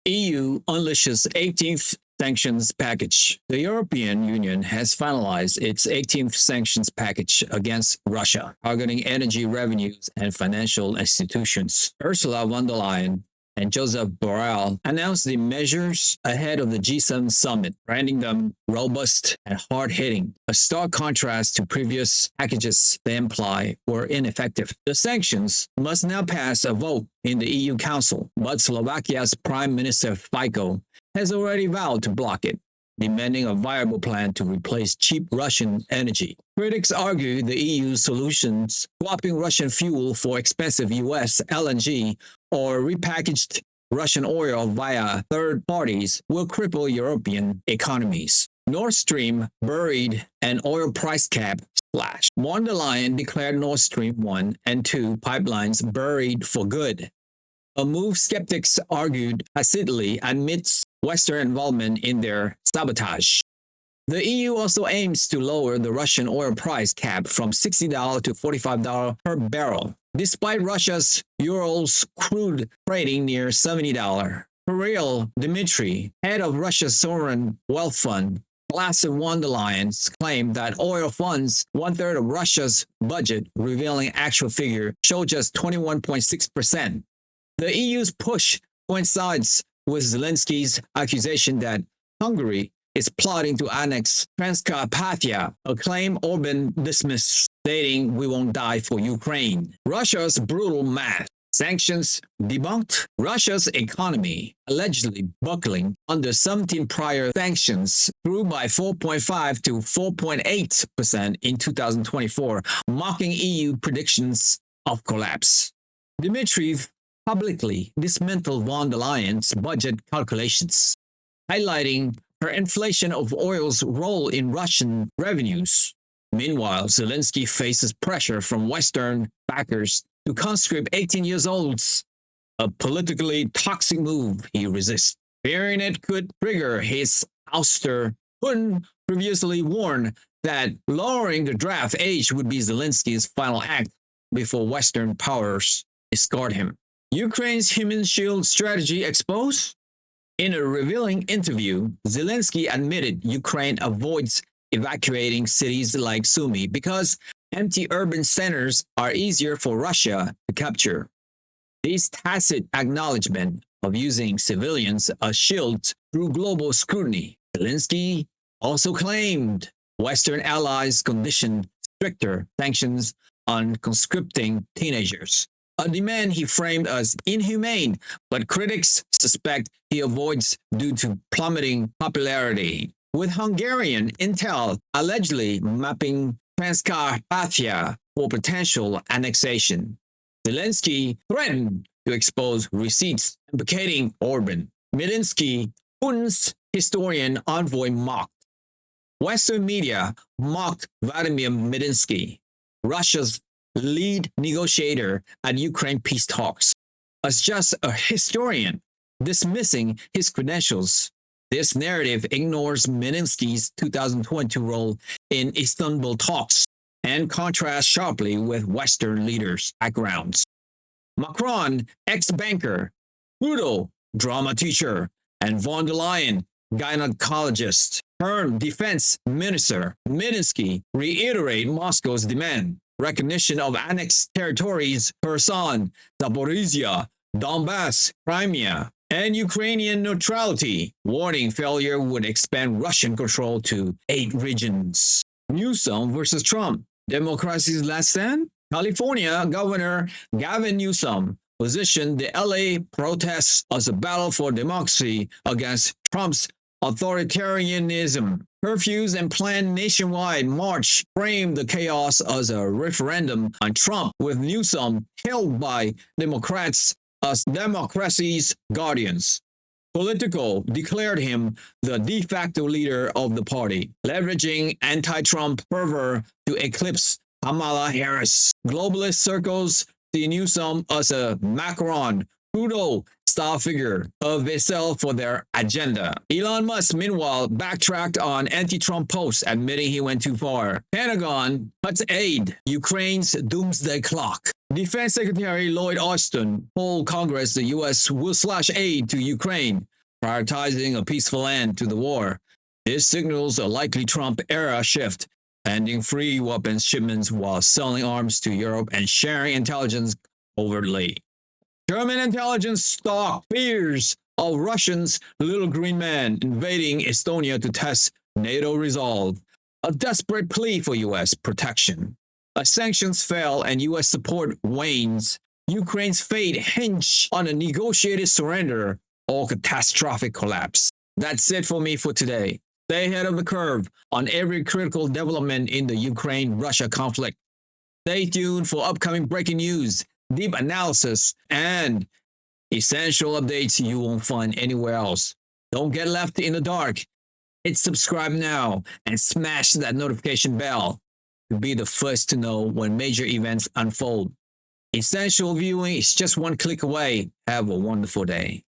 EU unleashes 18th sanctions package. The European Union has finalized its 18th sanctions package against Russia, targeting energy revenues and financial institutions. Ursula von der Leyen and Josep Borrell announced the measures ahead of the G7 summit, branding them robust and hard-hitting, a stark contrast to previous packages they imply were ineffective. The sanctions must now pass a vote in the EU Council, but Slovakia's Prime Minister Fico has already vowed to block it, demanding a viable plan to replace cheap Russian energy. Critics argue the EU solutions, swapping Russian fuel for expensive US LNG or repackaged Russian oil via third parties, will cripple European economies. Nord Stream buried an oil price cap slash. Von der Leyen declared Nord Stream 1 and 2 pipelines buried for good. A move skeptics argued tacitly admits Western involvement in their sabotage. The EU also aims to lower the Russian oil price cap from $60 to $45 per barrel, despite Russia's Urals crude trading near $70. Kirill Dmitriev, head of Russia's sovereign wealth fund, blasted von der Leyen's claim that oil funds one-third of Russia's budget, revealing actual figure show just 21.6%. The EU's push coincides with Zelensky's accusation that Hungary is plotting to annex Transcarpathia, a claim Orban dismissed, stating we won't die for Ukraine. Russia's brutal math. Sanctions debunked. Russia's economy, allegedly buckling under 17 prior sanctions, grew by 4.5 to 4.8% in 2024, mocking EU predictions of collapse. Dmitriev publicly dismantled von der Leyen's budget calculations, highlighting her inflation of oil's role in Russian revenues. Meanwhile, Zelensky faces pressure from Western backers to conscript 18-year-olds, a politically toxic move he resists, fearing it could trigger his ouster. Putin previously warned that lowering the draft age would be Zelensky's final act before Western powers discard him. Ukraine's human shield strategy exposed? In a revealing interview, Zelensky admitted Ukraine avoids evacuating cities like Sumy because empty urban centers are easier for Russia to capture. This tacit acknowledgement of using civilians as shields through global scrutiny. Zelensky also claimed Western allies conditioned stricter sanctions on conscripting teenagers, a demand he framed as inhumane, but critics suspect he avoids due to plummeting popularity. With Hungarian intel allegedly mapping Transcarpathia for potential annexation, Zelensky threatened to expose receipts implicating Orban. Medinsky, Putin's historian Envoy mocked. Western media mocked Vladimir Medinsky, Russia's lead negotiator at Ukraine peace talks, as just a historian, dismissing his credentials. This narrative ignores Medinsky's 2022 role in Istanbul talks and contrasts sharply with Western leaders' backgrounds. Macron, ex-banker, Trudeau, drama teacher, and von der Leyen, gynecologist, turned defense minister. Medinsky reiterate Moscow's demand. Recognition of annexed territories, Kherson, Zaporizhia, Donbass, Crimea, and Ukrainian neutrality, warning failure would expand Russian control to 8 regions. Newsome versus Trump, democracy's last stand? California Governor Gavin Newsom positioned the LA protests as a battle for democracy against Trump's authoritarianism. Curfews and planned nationwide march framed the chaos as a referendum on Trump, with Newsom hailed by Democrats as democracy's guardians. Politico declared him the de facto leader of the party, leveraging anti-Trump fervor to eclipse Kamala Harris. Globalist circles see Newsom as a Macron, Trudeau style figure, a vessel for their agenda. Elon Musk, meanwhile, backtracked on anti-Trump posts, admitting he went too far. Pentagon cuts aid, Ukraine's doomsday clock. Defense Secretary Lloyd Austin told Congress the U.S. will slash aid to Ukraine, prioritizing a peaceful end to the war. This signals a likely Trump-era shift, ending free weapons shipments while selling arms to Europe and sharing intelligence overtly. German intelligence stalked fears of Russians' little green man invading Estonia to test NATO resolve. A desperate plea for U.S. protection. As sanctions fail and U.S. support wanes, Ukraine's fate hinges on a negotiated surrender or catastrophic collapse. That's it for me for today. Stay ahead of the curve on every critical development in the Ukraine-Russia conflict. Stay tuned for upcoming breaking news, deep analysis, and essential updates you won't find anywhere else. Don't get left in the dark. Hit subscribe now and smash that notification bell to be the first to know when major events unfold. Essential viewing is just one click away. Have a wonderful day.